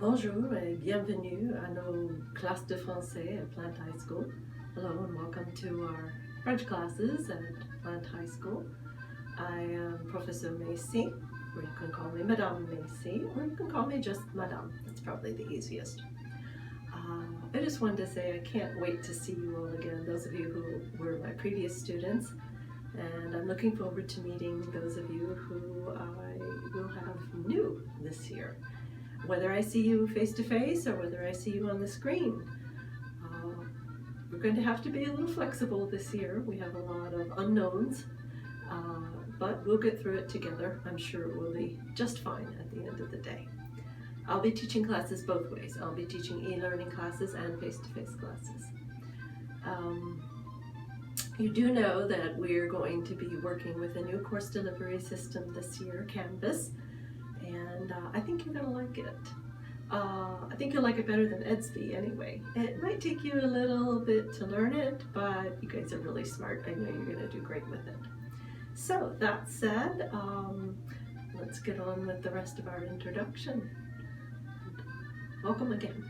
Bonjour et bienvenue à nos classes de français at Plant High School. Hello and welcome to our French classes at Plant High School. I am Professor Macy, or you can call me Madame Macy, or you can call me just Madame. That's probably the easiest. I just wanted to say I can't wait to see you all again, those of you who were my previous students, and I'm looking forward to meeting those of you who I will have new this year. Whether I see you face to face or whether I see you on the screen. We're going to have to be a little flexible this year. We have a lot of unknowns, but we'll get through it together. I'm sure it will be just fine at the end of the day. I'll be teaching classes both ways. I'll be teaching e-learning classes and face-to-face classes. You do know that we're going to be working with a new course delivery system this year, Canvas, and I think you're going to like it. I think you'll like it better than EDSB anyway. It might take you a little bit to learn it, but you guys are really smart. I know you're going to do great with it. So that said, let's get on with the rest of our introduction. Welcome again.